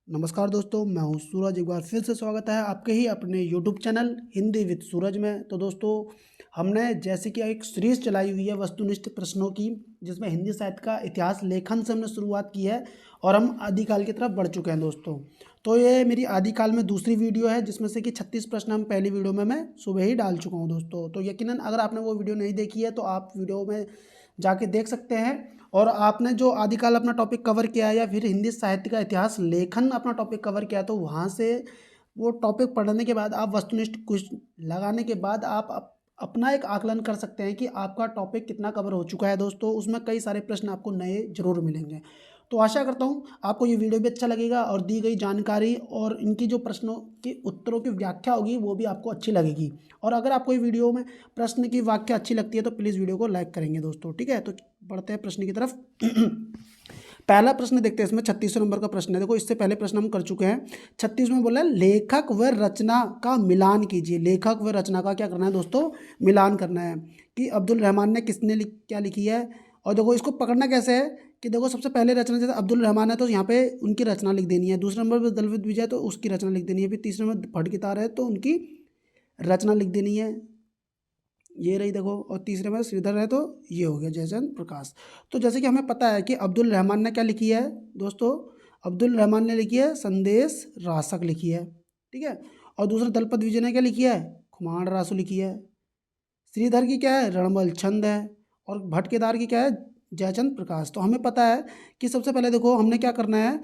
नमस्कार दोस्तों, मैं हूं सूरज। एक बार फिर से स्वागत है आपके ही अपने यूट्यूब चैनल हिंदी विद सूरज में। तो दोस्तों, हमने जैसे कि एक सीरीज़ चलाई हुई है वस्तुनिष्ठ प्रश्नों की, जिसमें हिंदी साहित्य का इतिहास लेखन से हमने शुरुआत की है और हम आदिकाल की तरफ बढ़ चुके हैं दोस्तों। तो ये मेरी आदिकाल में दूसरी वीडियो है, जिसमें से कि 36 प्रश्न हम पहली वीडियो में मैं सुबह ही डाल चुका हूँ दोस्तों। तो यकीनन अगर आपने वो वीडियो नहीं देखी है तो आप वीडियो में जाके देख सकते हैं। और आपने जो आदिकाल अपना टॉपिक कवर किया है या फिर हिंदी साहित्य का इतिहास लेखन अपना टॉपिक कवर किया है, तो वहाँ से वो टॉपिक पढ़ने के बाद आप वस्तुनिष्ठ कुछ लगाने के बाद आप अपना एक आकलन कर सकते हैं कि आपका टॉपिक कितना कवर हो चुका है दोस्तों। उसमें कई सारे प्रश्न आपको नए जरूर मिलेंगे। तो आशा करता हूँ आपको ये वीडियो भी अच्छा लगेगा और दी गई जानकारी और इनकी जो प्रश्नों के उत्तरों की व्याख्या होगी वो भी आपको अच्छी लगेगी। और अगर आपको ये वीडियो में प्रश्न की व्याख्या अच्छी लगती है तो प्लीज़ वीडियो को लाइक करेंगे दोस्तों। ठीक है, तो बढ़ते हैं प्रश्न की तरफ। पहला प्रश्न देखते हैं, इसमें 36 नंबर का प्रश्न है। देखो, इससे पहले प्रश्न हम कर चुके हैं। 36 में बोला है लेखक व रचना का मिलान कीजिए। लेखक व रचना का क्या करना है दोस्तों? मिलान करना है कि अब्दुल रहमान ने किसने क्या लिखी है। और देखो, इसको पकड़ना कैसे है कि देखो, सबसे पहले रचना जैसे अब्दुल रहमान है तो यहाँ पे उनकी रचना लिख देनी है। दूसरे नंबर पर दलविद विजय तो उसकी रचना लिख देनी है। फिर तीसरे नंबर भटकितार है तो उनकी रचना लिख देनी है, ये रही देखो। और तीसरे में श्रीधर है तो ये हो गया जयचंद प्रकाश। तो जैसे कि हमें पता है कि अब्दुल रहमान ने क्या लिखी है दोस्तों? अब्दुल रहमान ने लिखी है संदेश रासक लिखी है, ठीक है। और दूसरा दलपत विजय ने क्या लिखी है? खुमाण रासु लिखी है। श्रीधर की क्या है? रणमल छंद है। और भटकेदार की क्या है? जयचंद प्रकाश। तो हमें पता है कि सबसे पहले देखो हमने क्या करना है,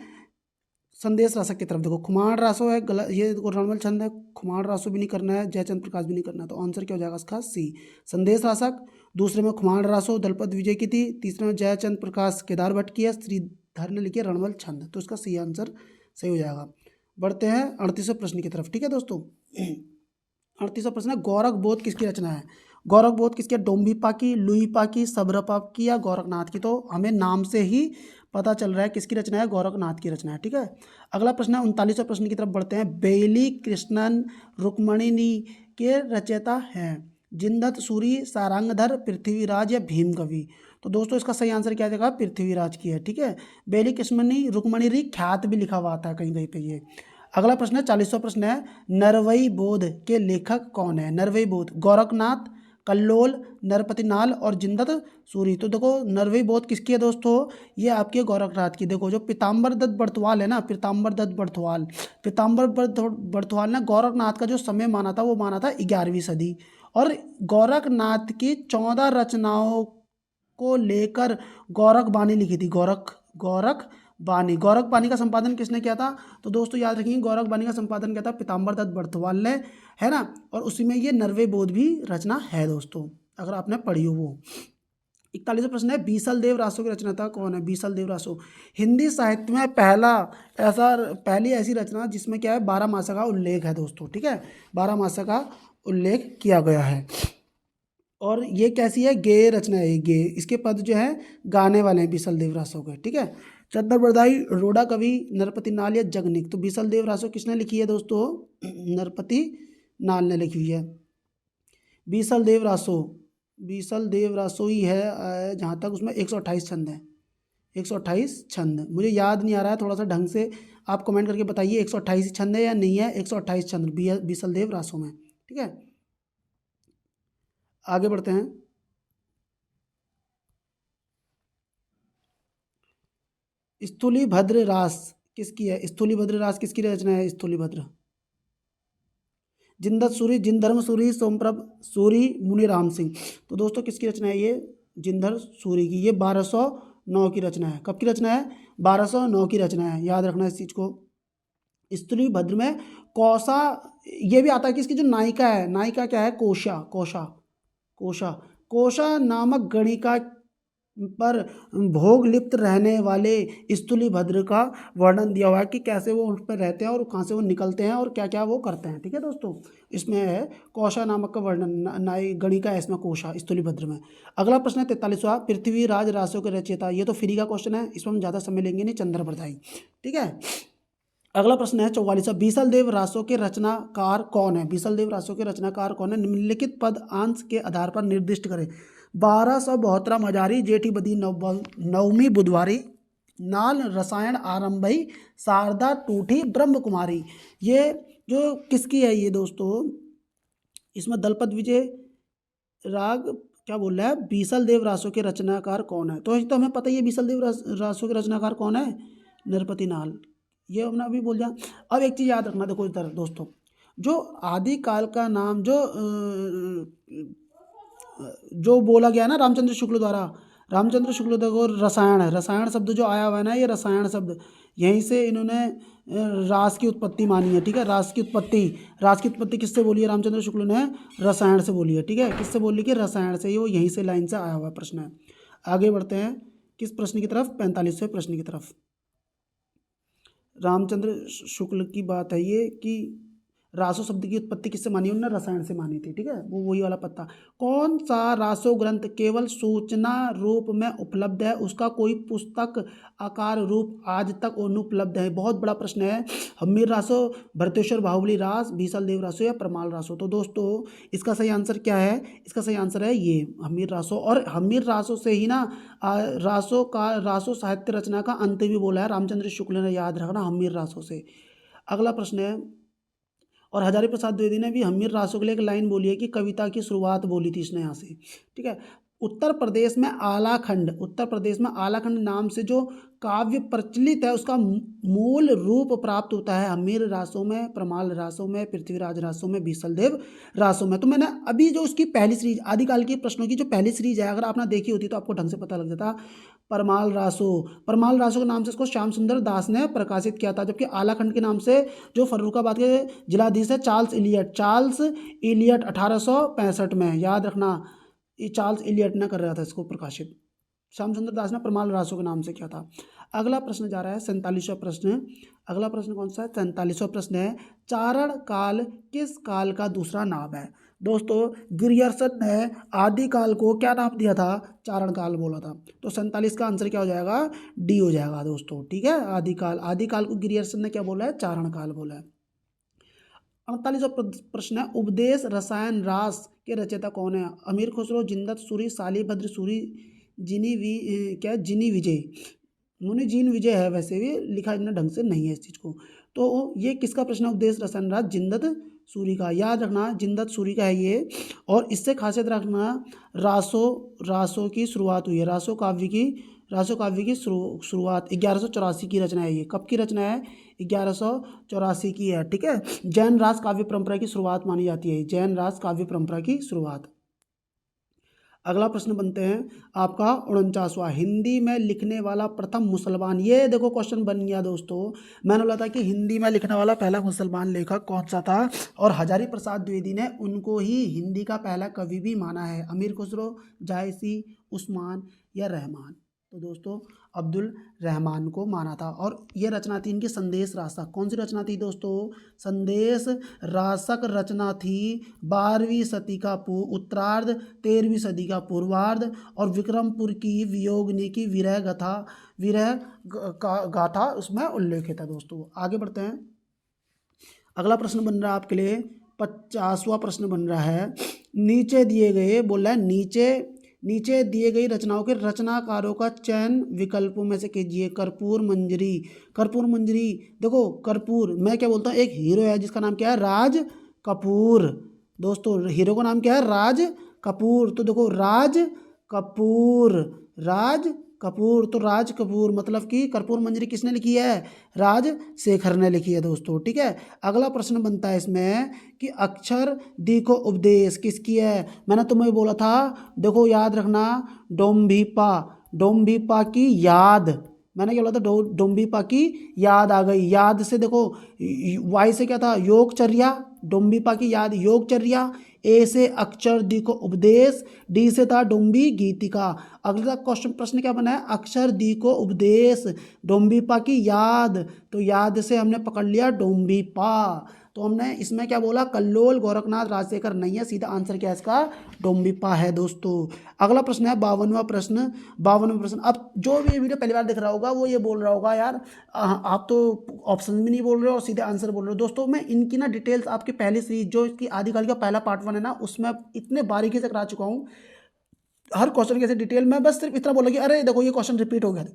संदेश रासक की तरफ देखो। खुमाण रासो है गलत, ये देखो रणमल छंद है, खुमाण रासो भी नहीं करना है, जयचंद प्रकाश भी नहीं करना है। तो आंसर क्या हो जाएगा इसका? सी, संदेश रासक। दूसरे में खुमाण रासो दलपत विजय की थी, तीसरे में जयचंद प्रकाश केदार भट्ट की है, श्रीधर ने लिखी है रणमल छंद। तो इसका सी आंसर सही हो जाएगा। बढ़ते हैं 38वें प्रश्न की तरफ। ठीक है दोस्तों, 38वां प्रश्न है गौरक बोध किसकी रचना है? गौरक बोध किसकी है? डोम्बिपा की, लुईपा की, सबरपा की या गोरखनाथ की? तो हमें नाम से ही पता चल रहा है किसकी रचना है, गोरखनाथ की रचना है। ठीक है, अगला प्रश्न है 39वें प्रश्न की तरफ बढ़ते हैं। बेली कृष्णन रुक्मणिनी के रचयिता हैं? जिनदत्त सूरी, सारंगधर, पृथ्वीराज या भीमकवि? तो दोस्तों इसका सही आंसर क्या जाएगा? पृथ्वीराज की है। ठीक है, बेली कृष्णनी रुक्मणी ख्यात भी लिखा हुआ आता है कहीं कहीं पे ये। अगला प्रश्न है 40वां प्रश्न है नरवई बोध के लेखक कौन है? नरवई बोध गोरखनाथ, कल्लोल, नरपति नाल और जिनदत्त सूरी। तो देखो, नरवई बोध किसकी है दोस्तों? ये आपकी है गोरखनाथ की। देखो, जो पीताम्बर दत्त बर्थवाल है ना, पीताम्बर दत्त बर्थवाल, बर्थवाल ने गोरखनाथ का जो समय माना था वो माना था 11वीं सदी। और गोरखनाथ की 14 रचनाओं को लेकर गोरख बानी लिखी थी। गोरख बानी, गौरख बानी का संपादन किसने किया था? तो दोस्तों याद रखिए, गौरख बानी का संपादन किया था पीताम्बर दत्त बर्थवाल ने, है ना। और उसी में ये नरवे बोध भी रचना है दोस्तों, अगर आपने पढ़ी हो वो। 41वां प्रश्न है बीसल देव रासो की रचनाता कौन है? बीसल देव रासो हिंदी साहित्य में पहली ऐसी रचना जिसमें क्या है 12 मासा का उल्लेख है दोस्तों। ठीक है, 12 मासा का उल्लेख किया गया है। और ये कैसी है? गेय रचना है, गे। इसके पद जो है गाने वाले हैं बीसल देव रासो के। ठीक है, चद्दर बरदाई, रोड़ा कवि, नरपति नाल या जगनिक? तो बीसल देव रासो किसने लिखी है दोस्तों? नरपति नाल ने लिखी हुई है। बीसल देव रासो ही है जहाँ तक, उसमें 128 छंद है। 128 छंद, मुझे याद नहीं आ रहा है, थोड़ा सा ढंग से आप कमेंट करके बताइए 128 छंद है या नहीं है। 128 छंद बीसल देव रासो में। ठीक है, आगे बढ़ते हैं। स्थूलीभद्र रास किसकी है? स्थूलीभद्र रास किसकी रचना है? स्थूलीभद्र जिनदत्त सूरी, जिनधर्म सूरी, सोमप्रभ सूरी, मुनिराम सिंह। तो दोस्तों किसकी रचना है ये? जिनधर सूरी की। ये 1209 की रचना है। कब की रचना है? 1209 की रचना है, याद रखना इस चीज़ को। स्थूलीभद्र में कौसा, ये भी आता है कि इसकी जो नायिका है, नायिका क्या है? कोशा। कोशा कोशा नामक गणिका पर भोग लिप्त रहने वाले स्थूलीभद्र का वर्णन दिया हुआ है कि कैसे वो उस पर रहते हैं और कहाँ से वो निकलते हैं और क्या क्या वो करते हैं। ठीक है दोस्तों, इसमें है कौशा नामक का वर्णन, नाई गणिका है इसमें कौशा स्थूलीभद्र में। अगला प्रश्न है 43वां, पृथ्वीराज रासो के रचयिता। ये तो फ्री का क्वेश्चन है, इसमें हम ज़्यादा समय लेंगे नहीं, चंद्र बरदाई। ठीक है, अगला प्रश्न है 44वां, बीसल देव रासो के रचनाकार कौन है? बीसल देव रासो के रचनाकार कौन है? निम्नलिखित पद अंश के आधार पर निर्दिष्ट करें। 1272 मजारी जेठी बदी नवमी बुधवारी नाल रसायन आरंभी शारदा टूठी ब्रह्म कुमारी। ये जो किसकी है ये दोस्तों, इसमें दलपत विजय राग क्या बोल रहा है, बीसल देव रासो के रचनाकार कौन है। तो हमें पता ही है बीसल देव रासो के रचनाकार कौन है, नरपति नाल, ये हमने अभी बोल दिया। अब एक चीज़ याद रखना, देखो इधर दोस्तों, जो आदिकाल का नाम जो बोला गया ना रामचंद्र शुक्ल द्वारा, रामचंद्र शुक्ल देखो रसायन है, रसायन शब्द जो आया हुआ है ना, ये रसायन शब्द यहीं से इन्होंने रास की उत्पत्ति मानी है, ठीक है। रास की उत्पत्ति किससे बोली है रामचंद्र शुक्ल ने, रसायन से बोली है, ठीक है। किससे बोली कि रसायन से, ये वो यहीं से लाइन से आया हुआ प्रश्न है। आगे बढ़ते हैं किस प्रश्न की तरफ, 45वें प्रश्न की तरफ। रामचंद्र शुक्ल की बात है ये कि रासो शब्द की उत्पत्ति किससे मानी, उन्होंने रसायन से मानी थी, ठीक है। वो वही वाला पत्ता। कौन सा रासो ग्रंथ केवल सूचना रूप में उपलब्ध है, उसका कोई पुस्तक आकार रूप आज तक अनुपलब्ध है। बहुत बड़ा प्रश्न है। हम्मीर रासो, भरतेश्वर बाहुबली रास, बीसल देव रासो या परमाल रासो। तो दोस्तों इसका सही आंसर क्या है, इसका सही आंसर है ये हम्मीर रासो। और हम्मीर रासो से ही ना रासो साहित्य रचना का अंत भी बोला है रामचंद्र शुक्ल ने, याद रखना, हम्मीर रासो से। अगला प्रश्न है, और हजारी प्रसाद द्विवेदी ने भी हम्मीर रासो के लिए एक लाइन बोली है कि कविता की शुरुआत बोली थी इसने यहाँ से, ठीक है। उत्तर प्रदेश में आलाखंड नाम से जो काव्य प्रचलित है उसका मूल रूप प्राप्त होता है हम्मीर रासों में, परमाल रासों में, पृथ्वीराज रासों में, बीसल देव रासों में। तो मैंने अभी जो उसकी पहली सीरीज आदिकाल के प्रश्नों की जो पहली सीरीज है, अगर आपने देखी होती तो आपको ढंग से पता लग जाता। परमाल रासो के नाम से इसको श्याम सुंदर दास ने प्रकाशित किया था। जबकि आलाखंड के नाम से जो फर्रुखाबाद के जिलाधीश है चार्ल्स इलियट 1865 में, याद रखना, ये चार्ल्स इलियट ने कर रहा था इसको प्रकाशित, श्याम सुंदर दास ने परमाल रासो के नाम से किया था। अगला प्रश्न जा रहा है 47वां प्रश्न। अगला प्रश्न कौन सा है, 47वां प्रश्न है, चारण काल किस काल का दूसरा नाम है। दोस्तों ग्रियर्सन ने आदिकाल को क्या नाम दिया था, चारण काल बोला था। तो 47 का आंसर क्या हो जाएगा, डी हो जाएगा दोस्तों, ठीक है। आदिकाल को ग्रियर्सन ने क्या बोला है, चारण काल बोला है। 48वां प्रश्न है, उपदेश रसायन रास के रचयिता कौन है। अमीर खुसरो, जिंदत सूरी, शालिभद्र सूरी, जिनी विजय। मुनि जीन विजय है, वैसे भी लिखा इतना ढंग से नहीं है इस चीज़ को। तो ये किसका प्रश्न है, उपदेश रसायन रास, जिंदत सूरी का, याद रखना जिंदत सूरी का है ये। और इससे खासियत रखना, रासो की शुरुआत हुई है, रासो काव्य की शुरुआत 1184 की रचना है। ये कब की रचना है, 1184 की है, ठीक है। जैन रास काव्य परंपरा की शुरुआत मानी जाती है, जैन रास काव्य परंपरा की शुरुआत। अगला प्रश्न बनते हैं आपका 49वां, हिंदी में लिखने वाला प्रथम मुसलमान। ये देखो क्वेश्चन बन गया दोस्तों, मैंने बोला था कि हिंदी में लिखने वाला पहला मुसलमान लेखक कौन सा था, और हजारी प्रसाद द्विवेदी ने उनको ही हिंदी का पहला कवि भी माना है। अमीर खुसरो, जायसी, उस्मान या रहमान। तो दोस्तों अब्दुल रहमान को माना था। और ये रचना थी इनकी संदेश रासक। कौन सी रचना थी दोस्तों, संदेश रासक रचना थी 12वीं सदी का उत्तरार्ध, 13वीं सदी का पूर्वार्ध, और विक्रमपुर की वियोगिनी की विरह गाथा उसमें उल्लेखित है दोस्तों। आगे बढ़ते हैं, अगला प्रश्न बन रहा है आपके लिए 50वां प्रश्न बन रहा है, नीचे दिए गए, बोल रहा है नीचे दिए गई रचनाओं के रचनाकारों का चयन विकल्पों में से कीजिए। कर्पूर मंजरी, देखो कर्पूर, मैं क्या बोलता हूँ, एक हीरो है जिसका नाम क्या है, राज कपूर। दोस्तों हीरो का नाम क्या है, राज कपूर। तो देखो राज कपूर, तो राज कपूर मतलब कि कर्पूर मंजरी किसने लिखी है, राजशेखर ने लिखी है दोस्तों, ठीक है। अगला प्रश्न बनता है इसमें कि अक्षर दी को उपदेश किसकी है। मैंने तुम्हें बोला था, देखो याद रखना, डोम्भीपा की याद, मैंने क्या बोला था, डोम्भीपा की याद आ गई। याद से देखो, वाई से क्या था, योगचर्या, डोम्भीपा की याद योगचर्या, ए से अक्षर दी को उपदेश, डी से था डोम्बी गीतिका। अगला क्वेश्चन प्रश्न क्या बना है, अक्षर दी को उपदेश, डोम्भीपा की याद, तो याद से हमने पकड़ लिया डोम्भीपा। तो हमने इसमें क्या बोला, कल्लोल, गोरखनाथ, राजशेखर नहीं है, सीधा आंसर क्या है इसका, डोम्भीपा है दोस्तों। अगला प्रश्न है 52वां प्रश्न। अब जो भी ये वीडियो पहली बार देख रहा होगा वो ये बोल रहा होगा, यार आप तो ऑप्शन भी नहीं बोल रहे हो और सीधे आंसर बोल रहे हो। दोस्तों मैं इनकी ना डिटेल्स आपकी पहली सीरीज जो इसकी आदिकाल का पहला पार्ट 1 है ना, उसमें इतने बारीकी से करा चुका हूँ, हर क्वेश्चन कैसे डिटेल में, बस सिर्फ इतना बोला कि अरे देखो ये क्वेश्चन रिपीट हो गया,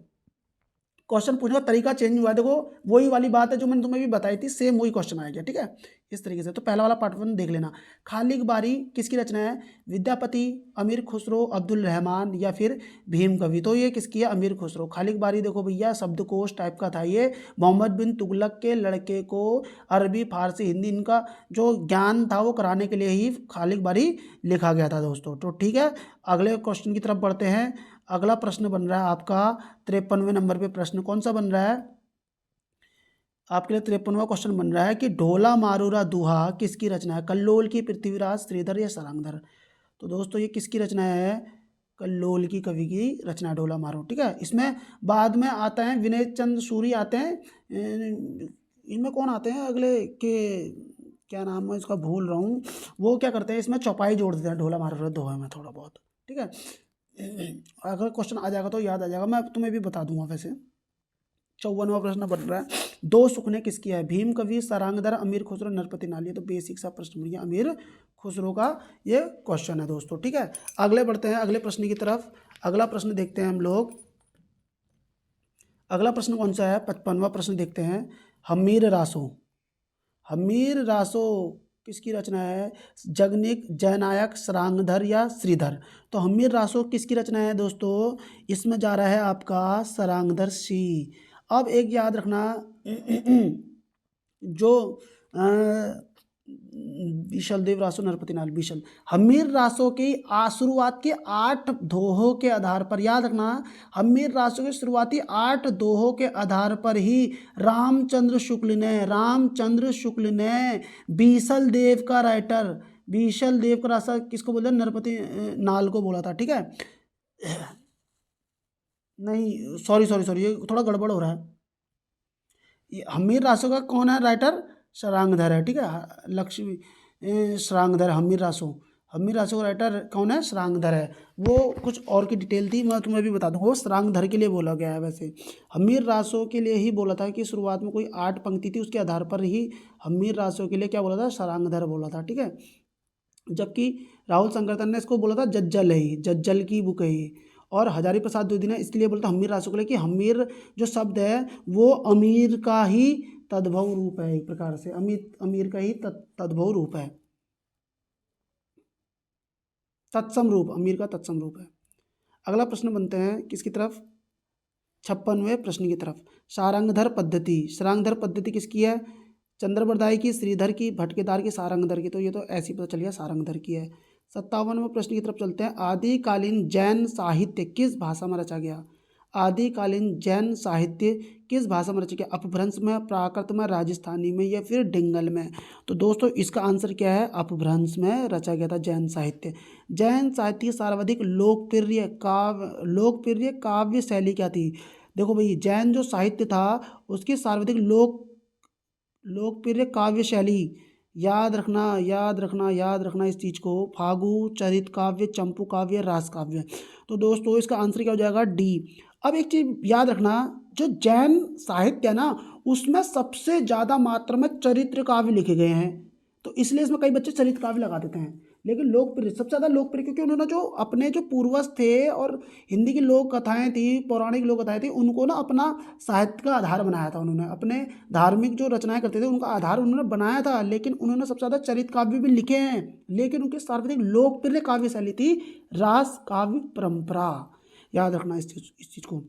क्वेश्चन पूछने का तरीका चेंज हुआ है। देखो वही वाली बात है जो मैंने तुम्हें भी बताई थी, सेम वही क्वेश्चन आएगा, ठीक है, इस तरीके से। तो पहला वाला पार्ट वन देख लेना। खालिक बारी किसकी रचना है? विद्यापति, अमीर खुसरो, अब्दुल रहमान या फिर भीम कवि। तो ये किसकी है? अमीर खुसरो। खालिक बारी देखो भैया शब्दकोश टाइप का था ये, मोहम्मद बिन तुगलक के लड़के को अरबी, फारसी, हिंदी इनका जो ज्ञान था वो कराने के लिए ही खालिक बारी लिखा गया था दोस्तों। तो ठीक है, अगले क्वेश्चन की तरफ बढ़ते हैं। अगला प्रश्न बन रहा है आपका 53वें नंबर पे। प्रश्न कौन सा बन रहा है आपके लिए? 53वां क्वेश्चन बन रहा है कि ढोला मारूरा दुहा किसकी रचना है? कल्लोल की, पृथ्वीराज, श्रीधर या सारंगधर। तो दोस्तों ये किसकी रचना है? कल्लोल की कवि की रचना, ढोला मारो, ठीक है। इसमें बाद में आता है विनय चंद्र सूरी आते हैं, इनमें कौन आते हैं अगले के, क्या नाम है इसका भूल रहा हूँ, वो क्या करते हैं इसमें चौपाई जोड़ देते हैं ढोला मारूरा दोहे में थोड़ा बहुत, ठीक है। अगर क्वेश्चन आ जाएगा तो याद आ जाएगा, मैं तुम्हें भी बता दूंगा। वैसे 54वां प्रश्न बन रहा है, दो सुखने किसकी है? भीम कवि, सारंगधर, अमीर खुसरो, नरपति नाली। तो बेसिक सा प्रश्न बन गया, अमीर खुसरो का ये क्वेश्चन है दोस्तों, ठीक है। अगले बढ़ते हैं अगले प्रश्न की तरफ। अगला प्रश्न देखते हैं हम लोग। अगला प्रश्न कौन सा है? 55वां प्रश्न देखते हैं। हमीर रासो, हमीर रासो किसकी रचना है? जगनिक, जयनायक, सारंगधर या श्रीधर। तो हमीर रासो किसकी रचना है दोस्तों? इसमें जा रहा है आपका सारंगधर सी। अब एक याद रखना जो बीशल देव रासो, नरपति नाल, बीशल। हमीर रासो की शुरुआत के 8 दोहों के आधार पर, याद रखना, हमीर रासो के शुरुआती 8 दोहों के आधार पर ही रामचंद्र शुक्ल ने बीशल देव का राइटर, बीशल देव का रास्ता किसको बोलते हैं? नरपति नाल को बोला था, ठीक है। नहीं सॉरी ये थोड़ा गड़बड़ हो रहा है। हमीर रासो का कौन है राइटर? सारंगधर है, ठीक है। लक्ष्मी सारंगधर, हमीर रासो का राइटर कौन है? सारंगधर है। वो कुछ और की डिटेल थी, मैं तुम्हें भी बता दूँ, वो सारंगधर के लिए बोला गया है। वैसे हमीर रासो के लिए ही बोला था कि शुरुआत में कोई 8 पंक्ति थी, उसके आधार पर ही हमीर रासो के लिए क्या बोला था? सारंगधर बोला था, ठीक है। जबकि राहुल संकर्तन ने इसको बोला था जज्जल की बुक है ये। और हजारी प्रसाद द्विवेदी ने इसके लिए बोला था हमीर रासो के लिए कि हमीर जो शब्द है वो अमीर का ही तद्भव रूप है, एक प्रकार से अमीर का ही तद्भव रूप है, तत्सम रूप, अमीर का तत्सम रूप है। अगला प्रश्न बनते हैं किसकी तरफ? 56वें प्रश्न की तरफ। सारंगधर पद्धति किसकी है? चंद्रबरदाई की, श्रीधर की, भटकेदार की, सारंगधर की। तो ये तो ऐसी पता चलिए सारंगधर की है। 57वें प्रश्न की तरफ चलते हैं। आदिकालीन जैन साहित्य किस भाषा में रचा गया? आदिकालीन जैन साहित्य किस भाषा में रचा गया? अपभ्रंश में, प्राकृत में, राजस्थानी में या फिर डिंगल में? तो दोस्तों इसका आंसर क्या है? अपभ्रंश में रचा गया था जैन साहित्य। जैन साहित्य की सर्वाधिक लोकप्रिय काव्य शैली क्या थी? देखो भाई, जैन जो साहित्य था उसकी सर्वाधिक लोकप्रिय काव्य शैली, याद रखना इस चीज़ को, फागु, चरित काव्य, चंपू काव्य, रास काव्य। तो दोस्तों इसका आंसर क्या हो जाएगा? डी। अब एक चीज़ याद रखना, जो जैन साहित्य है ना उसमें सबसे ज़्यादा मात्रा में चरित्र काव्य लिखे गए हैं, तो इसलिए इसमें कई बच्चे चरित्र काव्य लगा देते हैं। लेकिन लोकप्रिय, सबसे ज़्यादा लोकप्रिय, क्योंकि उन्होंने जो अपने जो पूर्वज थे और हिंदी की लोक कथाएँ थी, पौराणिक लोक कथाएँ थी, उनको ना अपना साहित्य का आधार बनाया था उन्होंने। अपने धार्मिक जो रचनाएं करते थे उनका आधार उन्होंने बनाया था, लेकिन उन्होंने सबसे ज़्यादा चरित्र काव्य भी लिखे हैं। लेकिन उनकी सर्वाधिक लोकप्रिय काव्य शैली थी रास काव्य परंपरा। याद रखना इस चीज़ को।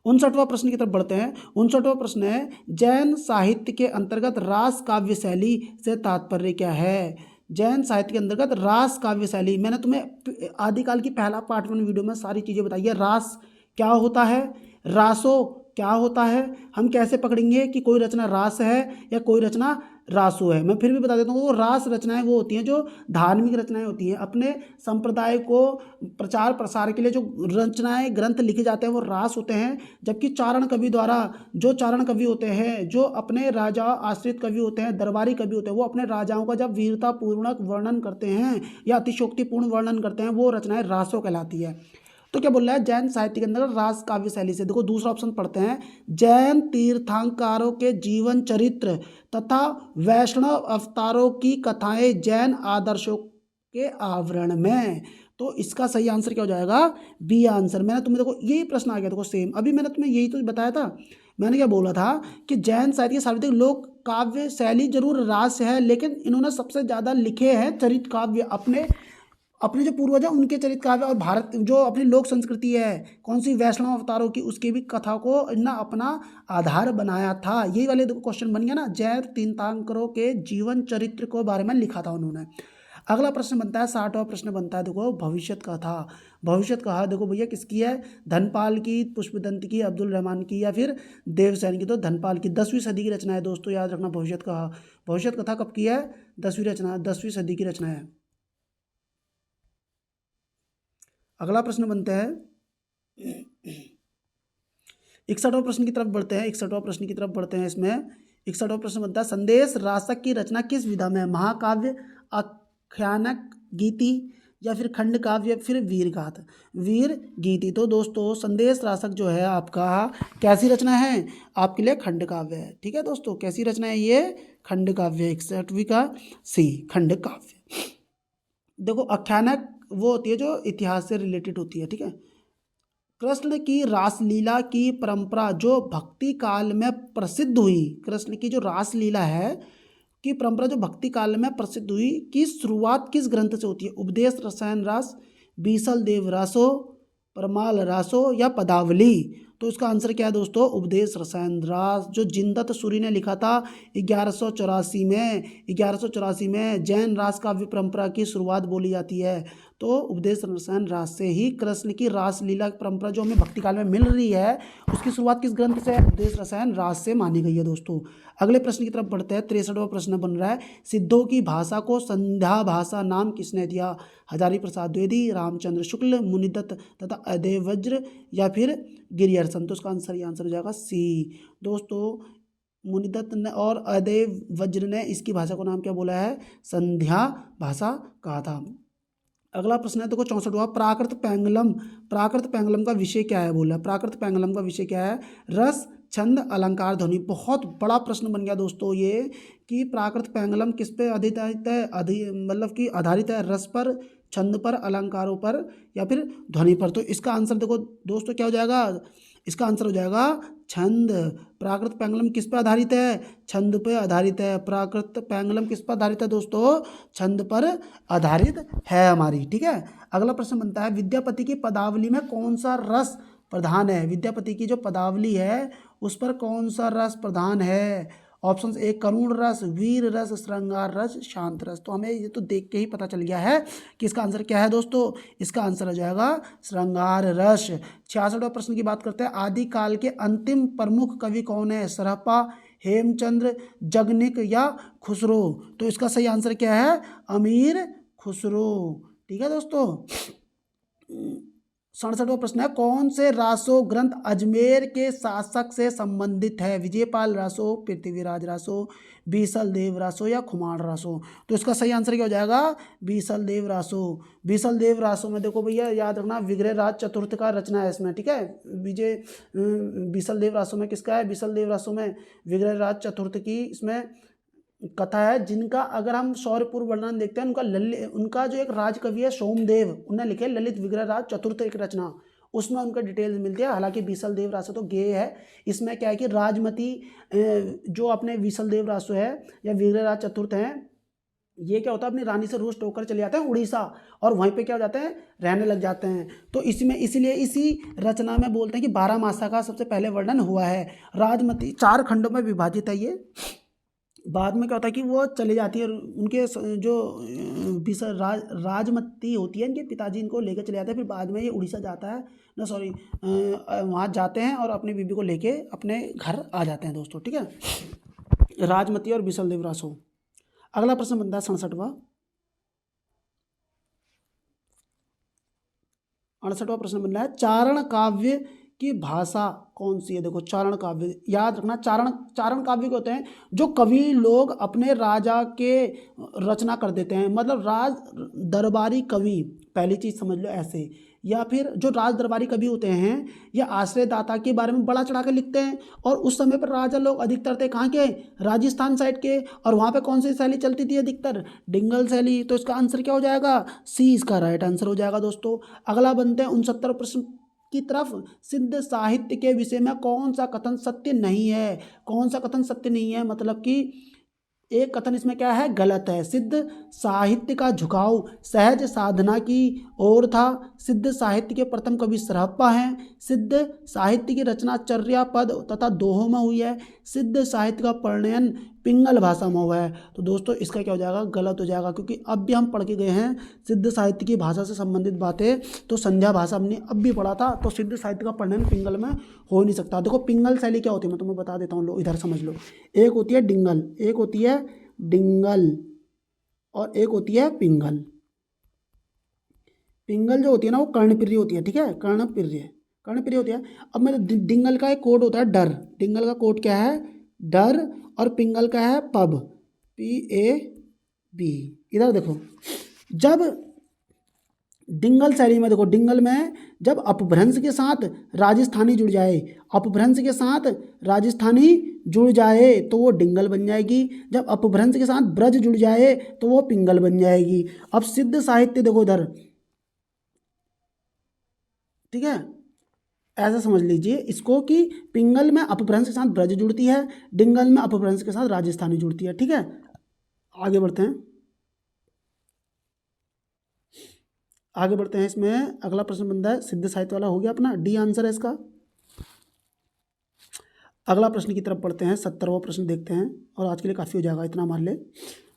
59वां प्रश्न की तरफ बढ़ते हैं। 59वां प्रश्न है, जैन साहित्य के अंतर्गत रास काव्य शैली से तात्पर्य क्या है? जैन साहित्य के अंतर्गत रास काव्य शैली, मैंने तुम्हें आदिकाल की पहला पार्ट 1 वीडियो में सारी चीज़ें बताई है। रास क्या होता है, रासो क्या होता है, हम कैसे पकड़ेंगे कि कोई रचना रास है या कोई रचना रासो है। मैं फिर भी बता देता हूँ, वो रास रचनाएं वो होती हैं जो धार्मिक रचनाएं होती हैं, अपने संप्रदाय को प्रचार प्रसार के लिए जो रचनाएं ग्रंथ लिखे जाते हैं वो रास होते हैं। जबकि चारण कवि द्वारा, जो चारण कवि होते हैं, जो अपने राजा आश्रित कवि होते हैं, दरबारी कवि होते हैं, वो अपने राजाओं का जब वीरतापूर्वक वर्णन करते हैं या अतिशोक्तिपूर्ण वर्णन करते हैं, वो रचनाएं रासो कहलाती है। तो क्या बोल रहा है? जैन साहित्य के अंदर रास काव्य शैली से। देखो दूसरा ऑप्शन पढ़ते हैं, जैन तीर्थंकरों के जीवन चरित्र तथा वैष्णव अवतारों की कथाएं जैन आदर्शों के आवरण में। तो तो इसका सही आंसर क्या हो जाएगा, बी आंसर। मैंने तुम्हें देखो यही प्रश्न आ गया देखो सेम, अभी मैंने तुम्हें यही तो बताया था। मैंने क्या बोला था कि जैन साहित्य की सार्वत्रिक लोक काव्य शैली जरूर रास है, लेकिन इन्होंने सबसे ज़्यादा लिखे हैं चरित काव्य, अपने अपने जो पूर्वज हैं उनके चरित काव्य, और भारत जो अपनी लोक संस्कृति है कौन सी वैष्णव अवतारों की, उसकी भी कथा को ना अपना आधार बनाया था। यही वाले देखो क्वेश्चन बन गया ना, जैन तीर्थंकरों के जीवन चरित्र को बारे में लिखा था उन्होंने। अगला प्रश्न बनता है 60वां प्रश्न बनता है देखो भविष्यत कथा। भविष्यत कथा देखो भैया किसकी है, धनपाल की, पुष्पदंत की, अब्दुल रहमान की, या फिर देवसेन की। तो धनपाल की 10वीं सदी की रचना है दोस्तों, याद रखना भविष्यत कथा। भविष्यत कथा कब की है, 10वीं रचना, 10वीं सदी की रचना है। अगला प्रश्न बनता है 61वां प्रश्न की तरफ बढ़ते हैं। 61वां प्रश्न की तरफ बढ़ते हैं। इसमें 61वां प्रश्न बनता है संदेश रासक की रचना किस विधा में है, महाकाव्य, आख्यानक, गीति, या फिर खंड काव्य, या फिर वीरगाथ, वीर गीति। तो दोस्तों संदेश रासक जो है आपका कैसी रचना है, आपके लिए खंड काव्य है। ठीक है दोस्तों, कैसी रचना है ये, खंड काव्य। 61वीं का सी, खंड काव्य। देखो आख्यानक वो होती है जो इतिहास से रिलेटेड होती है। ठीक है, कृष्ण की रासलीला की परंपरा जो भक्ति काल में प्रसिद्ध हुई, कृष्ण की जो रासलीला है की परंपरा जो भक्ति काल में प्रसिद्ध हुई, की शुरुआत किस ग्रंथ से होती है, उपदेश रसायन रास, बीसल देव रासो, परमाल रासो, या पदावली। तो इसका आंसर क्या है दोस्तों, उपदेश रसायन रास, जो जिनदत्त सूरी ने लिखा था 1184 में। 1184 में जैन रास काव्य परंपरा की शुरुआत बोली जाती है। तो उपदेश रसायन रास से ही कृष्ण की रासलीला परंपरा जो हमें भक्ति काल में मिल रही है, उसकी शुरुआत किस ग्रंथ से है, उपदेश रसायन रास से मानी गई है दोस्तों। अगले प्रश्न की तरफ बढ़ते हैं। 63वां प्रश्न बन रहा है, सिद्धों की भाषा को संध्या भाषा नाम किसने दिया, हजारी प्रसाद द्विवेदी, रामचंद्र शुक्ल, मुनिदत्त तथा अदेव वज्र, या फिर गिरियर्सन। तो उसका आंसर ये आंसर हो जाएगा सी। दोस्तों मुनिदत्त ने और अदेव वज्र ने इसकी भाषा को नाम क्या बोला है, संध्या भाषा कहा था। अगला प्रश्न है देखो 64वां, प्राकृत पैंगलम। प्राकृत पैंगलम का विषय क्या है बोला, प्राकृत पैंगलम का विषय क्या है, रस, छंद, अलंकार, ध्वनि। बहुत बड़ा प्रश्न बन गया दोस्तों ये, कि प्राकृत पैंगलम किस पे आधारित है, मतलब कि आधारित है रस पर, छंद पर, अलंकारों पर, या फिर ध्वनि पर। तो इसका आंसर देखो दोस्तों क्या हो जाएगा, इसका आंसर हो जाएगा छंद। प्राकृत पैंगलम किस पर आधारित है, छंद पर आधारित है। प्राकृत पैंगलम किस पर आधारित है दोस्तों, छंद पर आधारित है हमारी। ठीक है, अगला प्रश्न बनता है विद्यापति की पदावली में कौन सा रस प्रधान है, विद्यापति की जो पदावली है उस पर कौन सा रस प्रधान है। ऑप्शन ए करुण रस, वीर रस, श्रृंगार रस, शांत रस। तो हमें ये तो देख के ही पता चल गया है कि इसका आंसर क्या है दोस्तों, इसका आंसर हो जाएगा श्रृंगार रस। 66वां प्रश्न की बात करते हैं, आदिकाल के अंतिम प्रमुख कवि कौन है, सरहप्पा, हेमचंद्र, जगनिक, या खुसरो। तो इसका सही आंसर क्या है, अमीर खुसरो। ठीक है दोस्तों। 67वां प्रश्न है, कौन से रासो ग्रंथ अजमेर के शासक से संबंधित है, विजयपाल रासो, पृथ्वीराज रासो, बीसल देव रासो, या खुमाण रासो। तो इसका सही आंसर क्या हो जाएगा, बीसल देव रासो। बीसल देव रासो में देखो भैया याद रखना विग्रह राज चतुर्थ का रचना है इसमें। ठीक है, बीसल देव रासो में किसका है, बीसल देव रासो में विग्रह राज चतुर्थ की इसमें कथा है, जिनका अगर हम शौर्यपूर्व वर्णन देखते हैं, उनका जो एक राजकवि है सोमदेव, उन्होंने लिखे ललित विग्रह राज चतुर्थ एक रचना, उसमें उनका डिटेल्स मिलती है। हालांकि बीसल देव रासो तो गेय है, इसमें क्या है कि राजमती जो अपने बीसल देव रासो है या विग्रह राज चतुर्थ हैं, ये क्या होता है अपनी रानी से रूस होकर चले जाते हैं उड़ीसा, और वहीं पे क्या हो जाते हैं, रहने लग जाते हैं। तो इसमें इसलिए इसी रचना में बोलते हैं कि 12 मासा का सबसे पहले वर्णन हुआ है। राजमती 4 खंडों में विभाजित है ये। बाद में क्या होता है कि वो चले जाती है, उनके जो राजमती होती है, इनके पिताजी इनको लेकर चले जाते हैं, फिर बाद में ये उड़ीसा जाता है ना, सॉरी वहाँ जाते हैं और अपनी बीबी को लेके अपने घर आ जाते हैं दोस्तों। ठीक है, राजमती और बीसल देव रासो। अगला प्रश्न बनता है 67वां। 68वां प्रश्न बन रहा है, चारण काव्य की भाषा कौन सी है। देखो चारण काव्य याद रखना, चारण काव्य के होते हैं जो कवि लोग अपने राजा के रचना कर देते हैं, मतलब राज दरबारी कवि पहली चीज़ समझ लो ऐसे। या फिर जो राज दरबारी कवि होते हैं ये आश्रयदाता के बारे में बड़ा चढ़ा के लिखते हैं, और उस समय पर राजा लोग अधिकतर थे कहाँ के, राजस्थान साइड के, और वहाँ पे कौन सी शैली चलती थी अधिकतर, डिंगल शैली। तो इसका आंसर क्या हो जाएगा, सी इसका राइट आंसर हो जाएगा दोस्तों। अगला बनते हैं 69 प्रश्न की तरफ। सिद्ध साहित्य के विषय में कौन सा कथन सत्य नहीं है, कौन सा कथन सत्य नहीं है, मतलब कि एक कथन इसमें क्या है, गलत है। सिद्ध साहित्य का झुकाव सहज साधना की ओर था। सिद्ध साहित्य के प्रथम कवि सरहप्पा हैं। सिद्ध साहित्य की रचना चर्या पद तथा दोहों में हुई है। सिद्ध साहित्य का परिणयन पिंगल भाषा में हुआ है। तो दोस्तों इसका क्या हो जाएगा, गलत हो जाएगा, क्योंकि अब भी हम पढ़ के गए हैं सिद्ध साहित्य की भाषा से संबंधित बातें, तो संध्या भाषा हमने अब भी पढ़ा था, तो सिद्ध साहित्य का परिणयन पिंगल में हो ही नहीं सकता। देखो पिंगल शैली क्या होती है मैं तुम्हें बता देता हूँ, लो इधर समझ लो। एक होती है डिंगल, एक होती है डिंगल, और एक होती है पिंगल। पिंगल जो होती है ना वो कर्णप्रिय होती है, ठीक है, कर्णप्रिय होती है। अब मैं डिंगल का एक कोड होता है डर, डिंगल का कोड क्या है, डर, और पिंगल का है पब, PAB। इधर देखो, जब डिंगल शैली में देखो, डिंगल में जब अपभ्रंश के साथ राजस्थानी जुड़ जाए, अपभ्रंश के साथ राजस्थानी जुड़ जाए तो वो डिंगल बन जाएगी। जब अपभ्रंश के साथ ब्रज जुड़ जाए तो वो पिंगल बन जाएगी। अब सिद्ध साहित्य देखो इधर, ठीक है, ऐसा समझ लीजिए इसको कि पिंगल में अपभ्रंश के साथ ब्रज जुड़ती है, डिंगल में अपभ्रंश के साथ राजस्थानी जुड़ती है, ठीक है। आगे बढ़ते हैं, आगे बढ़ते हैं। इसमें अगला प्रश्न बनता है, सिद्ध साहित्य वाला हो गया अपना, डी आंसर है इसका। अगला प्रश्न की तरफ पढ़ते हैं, 70वां प्रश्न देखते हैं, और आज के लिए काफ़ी हो जाएगा, इतना मान ले।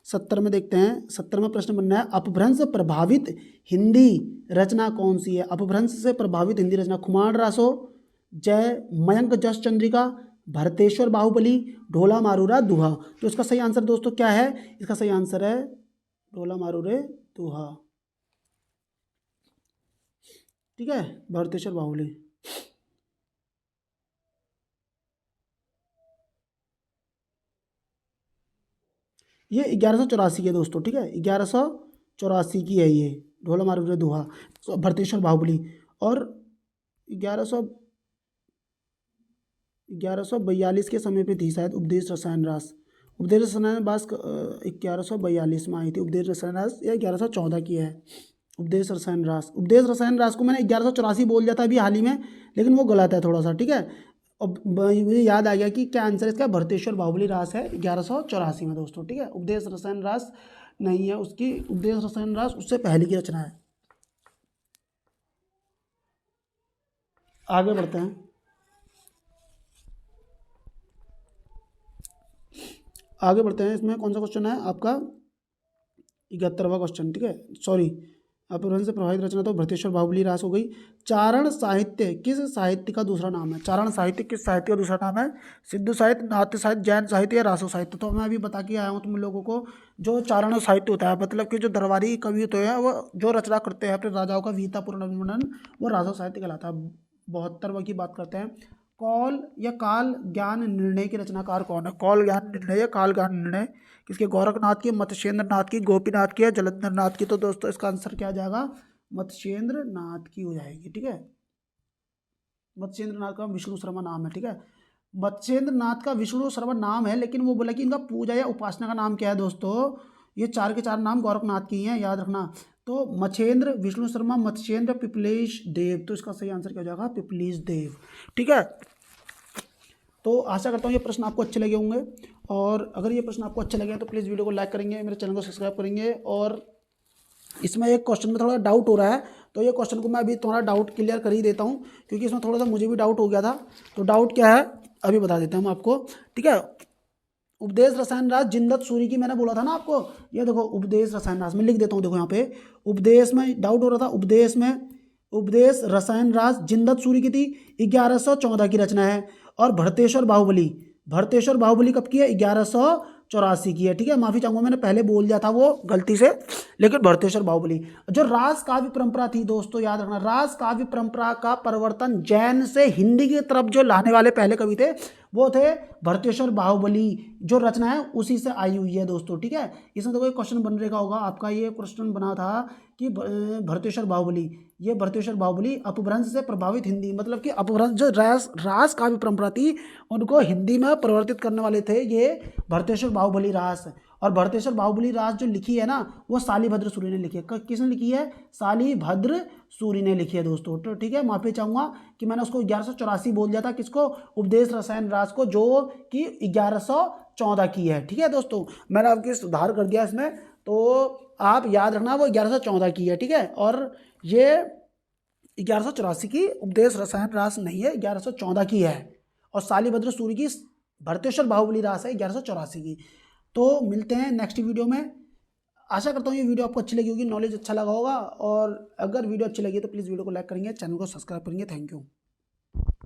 70 में देखते हैं, 70वां प्रश्न बनना है, अपभ्रंश प्रभावित हिंदी रचना कौन सी है। अपभ्रंश से प्रभावित हिंदी रचना, खुमार रासो, जय मयंक जस चंद्रिका, भरतेश्वर बाहुबली, ढोला मारूरा दुहा। तो इसका सही आंसर दोस्तों क्या है, इसका सही आंसर है ढोला मारूरे दुहा, ठीक है, भरतेश्वर बाहुबली। ये 1184 की है दोस्तों, ठीक है, 1184 की है ये, ढोला मारूरे दुहा, भरतेश्वर बाहुबली। और 1142 के समय पे थी शायद उपदेश रसायन रास, उपदेश रसायन रास 1142 में आई थी उपदेश रसायन रास, या 1114 की है उपदेश रसायन रास। उपदेश रसायन रास को मैंने 1184 बोल दिया था अभी हाल ही में, लेकिन वो गलत है थोड़ा सा, ठीक है। अब मुझे याद आ गया कि क्या आंसर इसका, भरतेश्वर बाहुबली रास है 1184 में दोस्तों, ठीक है। उपदेश रसायन रास नहीं है उसकी, उपदेश रसायन रास उससे पहले की रचना है। आगे बढ़ते हैं, आगे बढ़ते हैं। इसमें कौन सा क्वेश्चन है आपका, 71वां क्वेश्चन, ठीक है, सॉरी, अपभ्रंश से प्रभावित रचना तो भरतेश्वर बाहुबली रास हो गई। चारण साहित्य किस साहित्य का दूसरा नाम है, चारण साहित्य किस साहित्य का दूसरा नाम है, सिद्धू साहित्य, नाट्य साहित्य, जैन साहित्य, या रासो साहित्य। तो मैं अभी बता के आया हूँ तुम लोगों को, जो चारण साहित्य होता है, मतलब कि जो दरबारी कवि होते हैं वो जो रचना करते हैं अपने राजाओं का वीरतापूर्ण अभिवर्णन, वो रासो साहित्य कहलाता है। 72वां की बात करते हैं, कौल या काल ज्ञान निर्णय के रचनाकार कौन है। कौल ज्ञान निर्णय या काल ज्ञान निर्णय किसके, गोरखनाथ की, मत्स्येंद्र नाथ की, गोपीनाथ की, या जलंधर नाथ की। तो दोस्तों इसका आंसर क्या आ जाएगा, मत्स्येंद्र नाथ की हो जाएगी, ठीक है। मत्स्येंद्र नाथ का विष्णु शर्मा नाम है, ठीक है, मत्स्येंद्र नाथ का विष्णु शर्मा नाम है, लेकिन वो बोला कि इनका पूजा या उपासना का नाम क्या है दोस्तों, ये चार के चार नाम गोरखनाथ की हैं, याद रखना। तो मच्छेंद्र, विष्णु शर्मा, मत्स्येंद्र, पिपलेश देव। तो इसका सही आंसर क्या हो जाएगा, पिपलेश देव, ठीक है। तो आशा करता हूँ ये प्रश्न आपको अच्छे लगे होंगे, और अगर ये प्रश्न आपको अच्छे लगे तो प्लीज़ वीडियो को लाइक करेंगे, मेरे चैनल को सब्सक्राइब करेंगे। और इसमें एक क्वेश्चन में थोड़ा डाउट हो रहा है, तो ये क्वेश्चन को मैं अभी थोड़ा डाउट क्लियर कर ही देता हूँ, क्योंकि इसमें थोड़ा सा मुझे भी डाउट हो गया था। तो डाउट क्या है अभी बता देते हैं हम आपको, ठीक है। उपदेश रसायन रास जिंदत सूरी की मैंने बोला था ना आपको, ये देखो उपदेश रसायन रास में लिख देता हूँ, देखो यहाँ पे उपदेश में डाउट हो रहा था, उपदेश में उपदेश रसायन रास जिंदत सूरी की थी, 1114 की रचना है। और भरतेश्वर बाहुबली कब की है, 1185 1884 की है। ठीक है, माफी चाहूंगा, मैंने पहले बोल दिया था वो गलती से, लेकिन भरतेश्वर बाहुबली। जो रास काव्य परंपरा थी दोस्तों, याद रखना, रास काव्य परंपरा का परिवर्तन जैन से हिंदी की तरफ जो लाने वाले पहले कवि थे वो थे भरतेश्वर बाहुबली। जो रचना है उसी से आई हुई है दोस्तों। ठीक है, इसमें तो कोई क्वेश्चन बन रहेगा होगा आपका, ये क्वेश्चन बना था कि भरतेश्वर बाहुबली, ये भरतेश्वर बाहुबली अपभ्रंश से प्रभावित हिंदी, मतलब कि अपभ्रंश जो रास काव्य परंपरा थी उनको हिंदी में परिवर्तित करने वाले थे ये भरतेश्वर बाहुबली रास। और भरतेश्वर बाहुबली रास जो लिखी है ना वो शालिभद्र सूरी ने लिखी है। किसने लिखी है? शालिभद्र सूरी ने लिखी है दोस्तों। तो ठीक है, माफी चाहूंगा कि मैंने उसको 1184 बोल दिया था, किसको? उपदेश रसायन रास को, जो कि 1114 की है। ठीक है दोस्तों, मैंने आपके सुधार कर दिया इसमें, तो आप याद रखना वो 1114 की है। ठीक है, और ये 1184 की उपदेश रसायन रास नहीं है, 1114 की है। और शालिभद्र सूरी की भरतेश्वर बाहुबली रास है 1184 की। तो मिलते हैं नेक्स्ट वीडियो में। आशा करता हूँ ये वीडियो आपको अच्छी लगी होगी, नॉलेज अच्छा लगा होगा। और अगर वीडियो अच्छी लगी तो प्लीज़ वीडियो को लाइक करेंगे, चैनल को सब्सक्राइब करेंगे। Thank you.